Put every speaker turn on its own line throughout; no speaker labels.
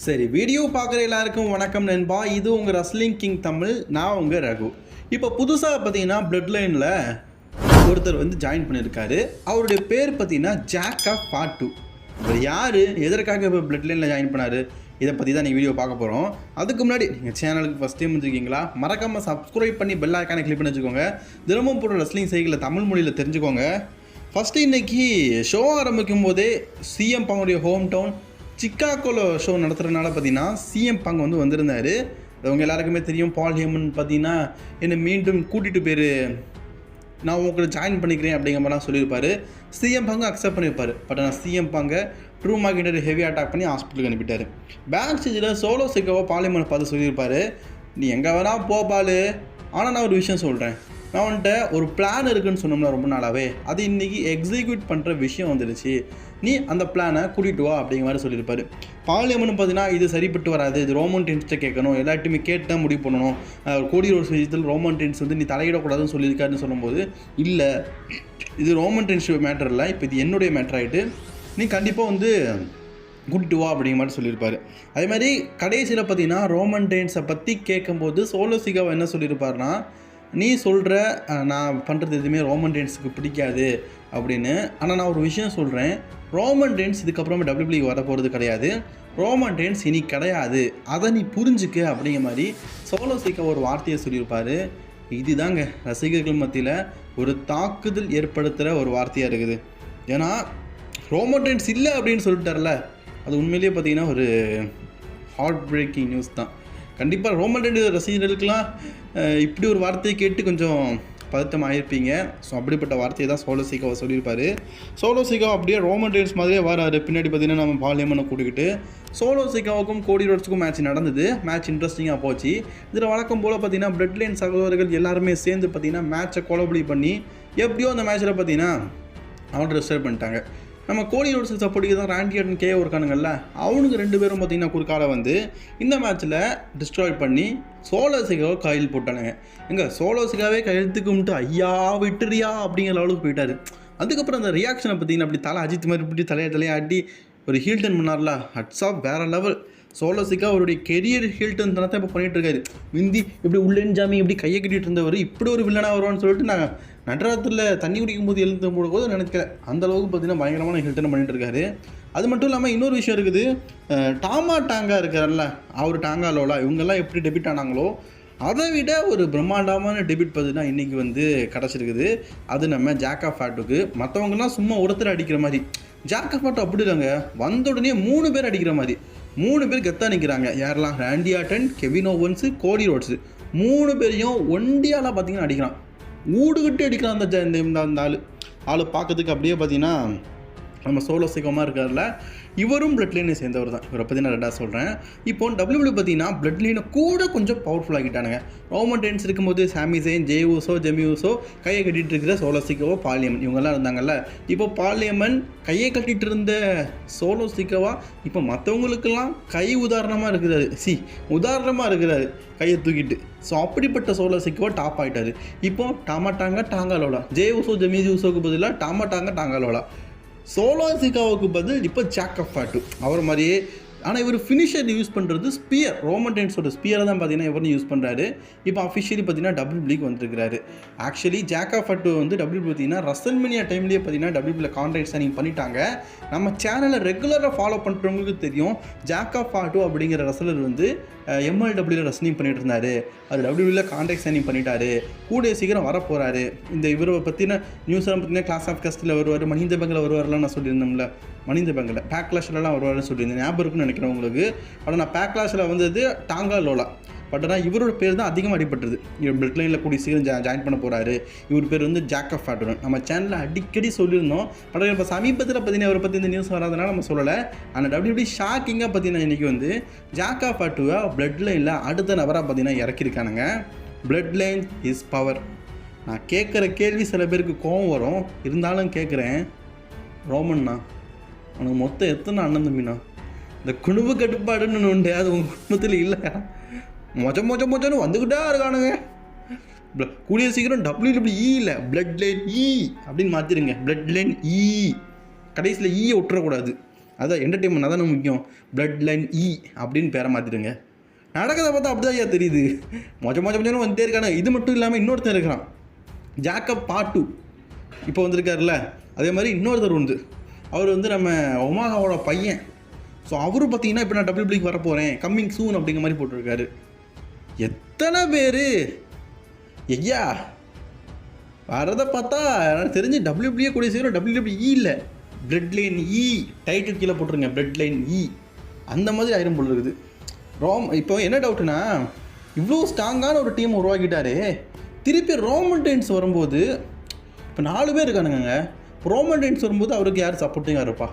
சரி, வீடியோ பார்க்குற எல்லாருக்கும் வணக்கம் நண்பா. இது உங்கள் ரஸ்லிங் கிங் தமிழ். நான் உங்கள் ரகு. இப்போ புதுசாக பார்த்தீங்கன்னா பிளட் லைனில் ஒருத்தர் வந்து ஜாயின் பண்ணியிருக்காரு. அவருடைய பேர் பார்த்தீங்கன்னா ஜாக்கா ஃபாட்டு. அவர் யார், எதற்காக இப்போ பிளட் லைனில் ஜாயின் பண்ணார், இதை பற்றி தான் நீங்கள் வீடியோ பார்க்க போகிறோம். அதுக்கு முன்னாடி நீங்கள் சேனலுக்கு ஃபஸ்ட் டைம் வந்துருக்கீங்களா, மறக்காமல் சப்ஸ்கிரைப் பண்ணி பெல் ஐக்கானை கிளிக் பண்ணி வச்சுக்கோங்க. தினமும் போடுற ரஸ்லிங் செய்திகளை தமிழ் மொழியில் தெரிஞ்சுக்கோங்க. ஃபஸ்ட்டு இன்றைக்கி ஷோ ஆரம்பிக்கும் போதே சிஎம் பங்குடைய ஹோம் டவுன் சிக்காகோவில் ஷோ நடத்துகிறதுனால பார்த்தீங்கன்னா சிஎம் பங்கு வந்து வந்திருந்தார். அவங்க எல்லாருக்குமே தெரியும். பால் ஹேமன் பார்த்தீங்கன்னா என்னை மீண்டும் கூட்டிகிட்டு போயிரு, நான் உங்களை ஜாயின் பண்ணிக்கிறேன் அப்படிங்கிற மாதிரிலாம் சொல்லியிருப்பார். சிஎம் பங்கு அக்செப்ட் பண்ணியிருப்பார். பட் ஆனால் சிஎம் பங்கை ட்ரூ மார்க்கெட்டர் ஹெவி அட்டாக் பண்ணி ஹாஸ்பிட்டலுக்கு அனுப்பிட்டார். பேக் ஸ்டேஜில் சோலோ சிக்காவோ பார்லிமெண்ட் பார்த்து சொல்லியிருப்பார், நீ எங்கே வேணால் போபால், ஆனால் நான் ஒரு விஷயம் சொல்கிறேன், நான் வந்துட்டு ஒரு பிளான் இருக்குதுன்னு சொன்னோம்னா ரொம்ப நாளாகவே, அது இன்றைக்கி எக்ஸிக்யூட் பண்ணுற விஷயம் வந்துடுச்சு, நீ அந்த பிளானை கூட்டிகிட்டு வா அப்படிங்கிற மாதிரி சொல்லியிருப்பார். பார்லிமெண்ட் பார்த்தீங்கன்னா இது சரிப்பட்டு வராது, இது ரோமன் டென்ஸ்ட்டை கேட்கணும், எல்லாத்தையுமே கேட்டு தான் முடிவு பண்ணணும், கோடி ரோஸ் விஷயத்தில் ரோமன் டென்ஸ் வந்து நீ தலையிடக்கூடாதுன்னு சொல்லியிருக்காருன்னு சொல்லும்போது, இல்லை இது ரோமன் டென்ஸ் மேட்டர் இல்லை, இப்போ இது என்னுடைய மேட்டர் ஆகிட்டு, நீ கண்டிப்பாக வந்து கூட்டிட்டு வா அப்படிங்கிற மாதிரி சொல்லியிருப்பார். அதே மாதிரி கடைசியில் பார்த்தீங்கன்னா ரோமன் டென்ஸை பற்றி கேட்கும்போது சோலோ சிக்காவை என்ன சொல்லியிருப்பார்னா, நீ சொல்கிற நான் பண்ணுறது எதுவுமே ரோமன் டென்ஸுக்கு பிடிக்காது அப்படின்னு, ஆனால் நான் ஒரு விஷயம் சொல்கிறேன், ரோமன் டென்ஸ் இதுக்கப்புறமா டபிள்யூபிள்யூக்கு வர போகிறது கிடையாது, ரோமன் டென்ஸ் இனி கிடையாது, அதை நீ புரிஞ்சுக்க அப்படிங்கிற மாதிரி சோலோ சிக்கா ஒரு வார்த்தையை சொல்லியிருப்பார். இதுதாங்க ரசிகர்கள் மத்தியில் ஒரு தாக்குதல் ஏற்படுத்துகிற ஒரு வார்த்தையாக இருக்குது. ஏன்னா ரோமன் டென்ஸ் இல்லை அப்படின்னு சொல்லிட்டார்ல, அது உண்மையிலேயே பார்த்தீங்கன்னா ஒரு ஹார்ட் பிரேக்கிங் நியூஸ் தான். கண்டிப்பாக ரோமன் டென்ஸ் ரசிகர்களுக்கெல்லாம் இப்படி ஒரு வார்த்தையை கேட்டு கொஞ்சம் பதட்டம் ஆகிருப்பீங்க. ஸோ அப்படிப்பட்ட வார்த்தையை தான் சோலோ சிக்காவை சொல்லியிருப்பார். சோலோ சிக்காவை அப்படியே ரோமன் டென்ஸ் மாதிரியே வராரு. பின்னாடி பார்த்தீங்கன்னா நம்ம பார்லிமெண்ட்டை கூட்டிக்கிட்டு சோலோ சிக்காவுக்கும் கோடி ரோட்ஸுக்கும் மேட்ச் நடந்தது. மேட்ச் இன்ட்ரெஸ்டிங்காக போச்சு. இதில் வழக்கம் போல் பார்த்தீங்கன்னா பிளட் லைன் சகோதரர்கள் எல்லாருமே சேர்ந்து பார்த்தீங்கன்னா மேட்சை கொலபடி பண்ணி எப்படியோ அந்த மேட்ச்சில் பார்த்தீங்கன்னா அவன் டிஸ்டர்ப் பண்ணிட்டாங்க. நம்ம கோடி ரோட்ஸ் சப்போர்ட்டுக்கு தான் ராண்டி ஆர்டன் கே இருக்கானுங்கல்ல, அவனுக்கு 2 பேரும் பார்த்தீங்கன்னா குறுக்கால வந்து இந்த மேட்ச்சில் டிஸ்ட்ராய் பண்ணி சோலோ சிக்காவை கையில் போட்டானுங்க. எங்கே சோலோ சிக்காவே கையெழுத்துக்கு கும்பிட்டு ஐயா விட்டுறியா அப்படிங்கிற லெவலுக்கு போயிட்டார். அதுக்கப்புறம் அந்த ரியாக்ஷனை பார்த்தீங்கன்னா அப்படி தலை அஜித் மாதிரி இப்படி தலையாட்டி ஒரு ஹீல்டன் பண்ணார்ல, ஹட்ஸ் ஆஃப் வேறு லெவல். சோலோ சிக்கா அவருடைய கெரியர் ஹீல்டன் தனத்தை இப்போ பண்ணிகிட்டு இருக்காரு. மிந்தி இப்படி உள்ளெஞ்சாமி இப்படி கையை கட்டிகிட்டு இருந்தவர் இப்படி ஒரு வில்லனாக வருவான்னு சொல்லிட்டு நான் நடராத்தில் தண்ணி குடிக்கும் போது எழுந்து போது நினைக்கிறேன். அந்தளவுக்கு பார்த்தீங்கன்னா பயங்கரமான ஹில்டன் பண்ணிட்டு இருக்காரு. அது மட்டும் இல்லாமல் இன்னொரு விஷயம் இருக்குது, டாமா டாங்கா இருக்கார்ல, அவர் டாங்கா லோலா இவங்கெல்லாம் எப்படி டெபிட் ஆனாங்களோ அதை விட ஒரு பிரம்மாண்டமான டெபிட் பார்த்தீங்கன்னா இன்றைக்கி வந்து கிடச்சிருக்குது. அது நம்ம ஜாக்கா ஃபாட்டுக்கு. மற்றவங்கலாம் சும்மா ஒருத்தர் அடிக்கிற மாதிரி, ஜாக்கா ஃபாட்டு அப்படி இல்லைங்க, வந்த உடனே 3 பேர் அடிக்கிற மாதிரி, 3 பேர் கெத்தாக நிற்கிறாங்க. யாரெல்லாம், ராண்டி ஆர்டன், கெவின் ஓவன்ஸு, கோடி ரோட்ஸு, 3 பேரையும் ஒண்டியாலாம் பார்த்தீங்கன்னா அடிக்கிறான், ஊடுகிட்டு அடிக்கிறான். அந்த ஆள் பார்க்கறதுக்கு அப்படியே பார்த்தீங்கன்னா நம்ம சோலோ சிக்கமாக இருக்கார்ல, இவரும் பிளட் லைனை சேர்ந்தவர் தான். இவரை பற்றி நான் ரெண்டாக சொல்கிறேன். இப்போ டபிள்யூபிள்யூ பார்த்தீங்கன்னா பிளட் லைனை கூட கொஞ்சம் பவர்ஃபுல் ஆகிட்டானுங்க. ரோமன் டென்ஸ் இருக்கும்போது சாமி Jain, J Uso, Jamie Uso, கையை கட்டிகிட்டு இருக்கிற சோலோ சிக்காவோ, பார்லிமெண்ட் இவங்கெல்லாம் இருந்தாங்கல்ல. இப்போ பார்லிமெண்ட் கையை கட்டிகிட்டு இருந்த சோலோ சிக்காவா இப்போ மற்றவங்களுக்கெல்லாம் கை உதாரணமாக இருக்கிறாரு, உதாரணமாக இருக்கிறாரு கையை தூக்கிட்டு. ஸோ அப்படிப்பட்ட சோலோ சிக்காவா டாப் ஆகிட்டார். இப்போ டாமாட்டாங்க டாங்காலோலா, ஜே ஊசோ ஜெமி ஊசோக்கு பதிலாக டாமாட்டாங்க டாங்காலோலா, சோலோ சிக்காவுக்கு பதில் இப்போ ஜாக்கா ஃபாட்டு அவர் மாதிரியே. ஆனால் இவர் ஃபினிஷர் யூஸ் பண்ணுறது ஸ்பியர், ரோமன் டென்ஸோட ஸ்பியரை தான் பார்த்தீங்கன்னா இவரும் யூஸ் பண்ணுறாரு. இப்போ அஃபிஷியலி பார்த்தீங்கன்னா டபிள்யூபிள்யூக்கு வந்துருக்கிறாரு. ஆக்சுவலி ஜாக்கா ஃபாட்டு வந்து டபிள்யூபிள்யூ பார்த்தீங்கன்னா ரசல்மேனியா டைம்லேயே பார்த்தீங்கன்னா டபிள்யூபிள்யூ கான்ட்ராக்ட் சைனிங் பண்ணிட்டாங்க. நம்ம சேனலை ரெகுலராக ஃபாலோ பண்ணுறவங்களுக்கு தெரியும், ஜாக்கா ஃபாட்டு அப்படிங்கிற ரசலர் வந்து எம்எல்டபிள்யூவில் ரசனிங் பண்ணிட்டு இருந்தார். அது டபிள்யூபிள்யூவில் கான்ட்ராக்ட் சைனிங் பண்ணிட்டாரு, கூடிய சீக்கிரம் வரப்போகிறாரு. இந்த இவரை பற்றின நியூஸ் எல்லாம் பார்த்தீங்கன்னா கிளாஸ் ஆஃப் கஸ்டில் வருவார், மனித பங்கில் வருவார்லாம் நான் சொல்லியிருந்தோம்ல, மனித பங்கில் பேக்லாஷ்லலாம் வருவார்னு சொல்லியிருந்தேன், ஞாபகம் இருக்குன்னு நினைக்கிறேன் உங்களுக்கு. ஆனால் நான் பேக்லாஷில் வந்தது டாங்கா லோலா. பட் ஆனால் இவரோட பேர் தான் அதிகமாக அடிபட்டது. இவர் பிளட் லைனில் கூடிய சீக்கிரம் ஜாயின் பண்ண போகிறாரு. இவர் பேர் வந்து ஜாக்கா ஃபாட்டு. நம்ம சேனலில் அடிக்கடி சொல்லியிருந்தோம். பட் இப்போ சமீபத்தில் பார்த்தீங்கன்னா அவரை பற்றி இந்த நியூஸ் வராதனால நம்ம சொல்லலை. ஆனால் டபிள்யூபிள்யூ ஷாக்கிங்காக பார்த்தீங்கன்னா இன்றைக்கி வந்து ஜாக்கா ஃபாட்டுவை பிளட் லைனில் அடுத்த நபராக பார்த்தீங்கன்னா இறக்கியிருக்கானுங்க. Blood line is power. நான் கேட்குற கேள்வி சில பேருக்கு கோவம் வரும், இருந்தாலும் கேட்குறேன், ரோமன்னா உனக்கு மொத்தம் எத்தனை அண்ணன் தம்பினா? இந்த குடும்ப கட்டுப்பாடுன்னு உண்டு, அது உங்கள் குடும்பத்தில் இல்லை. மொச்சன்னு வந்துக்கிட்டே இருக்கானுங்க. கூடிய சீக்கிரம் டபிள்யூடபிள்யூஇ இல்லை பிளட் லைன் இ அப்படின்னு மாற்றிடுங்க. பிளட் லைன் இ கடைசியில் ஈயை விட்டுறக்கூடாது. அதான் என்டர்டெயின்மெண்ட் அதான் முக்கியம். பிளட் லைன் அப்படின்னு பேரை மாற்றிடுங்க. நடக்கிறத பார்த்தா அப்படி தான் தெரியுது. மொச்சம் வந்துட்டே இருக்கானு. இது மட்டும் இல்லாமல் இன்னொருத்தர் இருக்கிறான், ஜாக்கப் பார்ட் 2 இப்போ வந்திருக்காருல்ல. அதே மாதிரி இன்னொருத்தர் உண்டு, அவர் வந்து நம்ம ஒமாகாவோட பையன். ஸோ அவரும் பார்த்தீங்கன்னா இப்போ நான் டபிள்யூபிள்யூக்கு வரப்போகிறேன், கம்மிங் சூன் அப்படிங்கிற மாதிரி போட்டிருக்காரு. எத்தனை பேர் ஐயா வரதை பார்த்தா எனக்கு தெரிஞ்சு டபிள்யூபிள்யூ கூடிய சீக்கிரம் டபிள்யூபிள்யூ இல்லை, பிளட் லைன் டைட்டில் கீழே போட்டுருங்க, பிளட் லைன் அந்த மாதிரி ஆயிரம் போல் இருக்குது. இப்போ என்ன டவுட்டுனா, இவ்வளோ ஸ்ட்ராங்கான ஒரு டீம் உருவாக்கிட்டாரு, திருப்பி ரோமன் ரெயின்ஸ் வரும்போது இப்போ 4 பேர் இருக்கானுங்க. ரோமன் ரெயின்ஸ் வரும்போது அவருக்கு யார் சப்போர்ட்டிங்காக இருப்பா?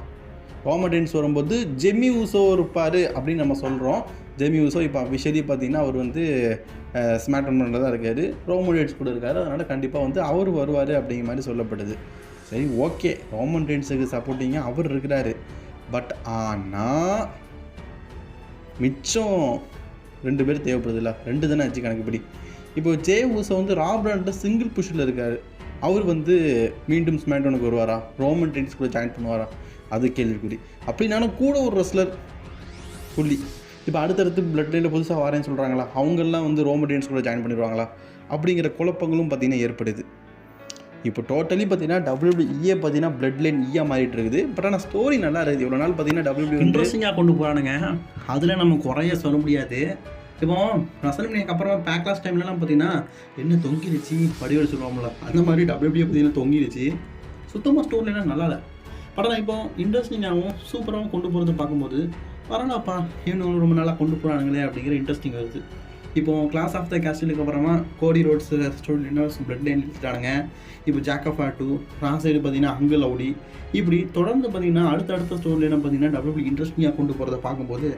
ரோமன் ரெயின்ஸ் வரும்போது ஜெமி ஊசோ இருப்பார் அப்படின்னு நம்ம சொல்கிறோம். ஜெமி ஊசோ இப்போ அஃபிஷியலி பார்த்தீங்கன்னா அவர் வந்து ஸ்மாக்டவுன் பண்ணுறதா இருக்கார், ரோமன் ரெயின்ஸ் கூட இருக்கார். அதனால் கண்டிப்பாக வந்து அவர் வருவார் அப்படிங்கிற மாதிரி சொல்லப்படுது. சரி, ஓகே, ரோமன் ரெயின்ஸுக்கு சப்போர்ட்டிங்காக அவர் இருக்கிறாரு. பட் ஆனால் மிச்சம் 2 பேர் தேவைப்படுது இல்லை, 2 தானே ஆச்சு கணக்குப்படி. இப்போ ஜே ஊசோ வந்து ராப்ராண்ட சிங்கிள் புஷ்ஷில் இருக்கார். அவர் வந்து மீண்டும் ஸ்மாக்டவுனுக்கு வருவாரா, ரோமன் ரெயின்ஸ் கூட ஜாயின் பண்ணுவாரா, அது கேள்விக்குறி. அப்படின்னாலும் கூட ஒரு ரெஸ்லர் புள்ளி இப்போ அடுத்தடுத்து பிளட் லைனில் புதுசாக வரேன்னு சொல்கிறாங்களா, அவங்கெல்லாம் வந்து ரோமன் ரெயின்ஸ் கூட ஜாயின் பண்ணிடுவாங்களா அப்படிங்கிற குழப்பங்களும் பார்த்திங்கன்னா ஏற்படுது. இப்போ டோட்டலி பார்த்தீங்கன்னா டபிள்யூபிள்யூ பார்த்தீங்கன்னா பிளட் லைன் மாறிட்டு இருக்குது. பட் ஆனால் ஸ்டோரி நல்லா இருக்குது. இவ்வளோ நாள் பார்த்தீங்கன்னா டபிள்யூபிள்யூ
இன்ட்ரெஸ்டிங்காக கொண்டு போகிறானுங்க, அதில் நம்ம குறைய சொல்ல முடியாது. இப்போ ரசல்மேனியாக்கு அப்புறமா பேக்லாஸ் டைம்லலாம் பார்த்தீங்கன்னா என்ன தொங்கிடுச்சு வடிவேல் சொல்லுவாங்களா, அந்த மாதிரி டபிள்யூபிள்யூ பார்த்தீங்கன்னா தொங்கிடுச்சு. சுத்தமாக ஸ்டோரிலாம் நல்லா இல்லை. பட் ஆனால் இப்போ இன்ட்ரெஸ்டிங்காகவும் சூப்பராகவும் கொண்டு போகிறது பார்க்கும்போது பரவாயில்லப்பா, இன்னும் ரொம்ப நல்லா கொண்டு போகிறானுங்களே அப்படிங்கிற இன்ட்ரெஸ்டிங் வருது. இப்போது கிளாஸ் ஆஃப் த கேஸ்டிலுக்கு அப்புறமா Cody Rhodes stories blood line எடுத்துட்டானுங்க. இப்போ ஜாக்கப் பார்ட் 2, சைடு பார்த்தீங்கன்னா அங்கிள் அவுடி, இப்படி தொடர்ந்து பார்த்தீங்கன்னா அடுத்த ஸ்டோரிலாம் பார்த்தீங்கன்னா டபிள்யூபிள்யூ இன்ட்ரெஸ்டிங்காக கொண்டு போகிறத பார்க்கும்போது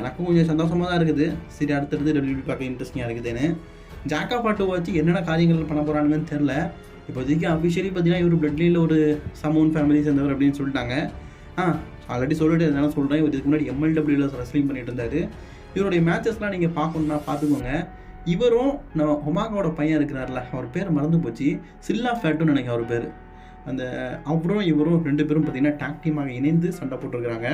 எனக்கும் கொஞ்சம் சந்தோஷமாக தான் இருக்குது. சரி, அடுத்தடுத்து டபிள்யூபிள்யூ பார்க்க இன்ட்ரெஸ்டிங்காக இருக்குதுன்னு. ஜாக்கப் பார்ட் 2 வச்சு என்னென்ன காரியங்கள் பண்ண போகிறானுங்கன்னு தெரில. இப்போதைக்கு அஃபிஷியலி பார்த்தீங்கன்னா இவர் பிளட் லைனில் ஒரு சமூன் ஃபேமிலி சேர்ந்தவர் அப்படின்னு சொல்லிட்டாங்க. ஆல்ரெடி சொல்லிட்டு இருந்தாலும் சொல்கிறேன், இவர் இதுக்கு முன்னாடி MLWவில் ரெஸ்லிங் பண்ணிட்டு இருந்தார். இவருடைய மேட்சஸ்லாம் நீங்கள் பார்க்கணுன்னா பார்த்துக்கோங்க. இவரும் நம்ம ஒமாகாவோட பையன் இருக்கிறார்ல, அவர் பேர் மறந்து போச்சு, சில்லா ஃபேட்டுன்னு நினைக்கிறேன் அவர் பேர். அந்த அவரும் இவரும் 2 பேரும் பார்த்தீங்கன்னா டாக் டீமாக இணைந்து சண்டை போட்டுருக்குறாங்க.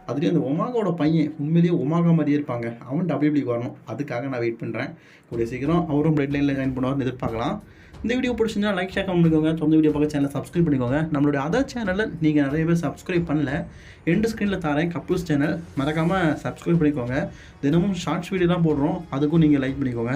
அதுலேயும் அந்த ஒமாகாவோட பையன் உண்மையிலேயே ஒமாகா மாதிரியே இருப்பாங்க, அவன் டபிள்யூபிள்யூ வரணும். அதுக்காக நான் வெயிட் பண்ணுறேன். கூடிய சீக்கிரம் அவரும் பிளட் லைனில் ஜாயின் பண்ணுவார்னு எதிர்பார்க்கலாம். இந்த வீடியோ பிடிச்சிருந்தா லைக் ஷேர் பண்ணிக்கோங்க. சொந்த வீடியோ பார்க்க சேனலை சப்ஸ்கிரைப் பண்ணிக்கோங்க. நம்மளுடைய அதர் சேனலில் நீங்கள் நிறைய பேர் சப்ஸ்கிரைப் பண்ணல, எண்டு ஸ்க்ரீனில் தரேன் கப்புள்ஸ் சேனல், மறக்காமல் சப்ஸ்கிரைப் பண்ணிக்கோங்க. தினமும் ஷார்ட்ஸ் வீடியோ தான் போடுறோம், அதுக்கும் நீங்கள் லைக் பண்ணிக்கோங்க.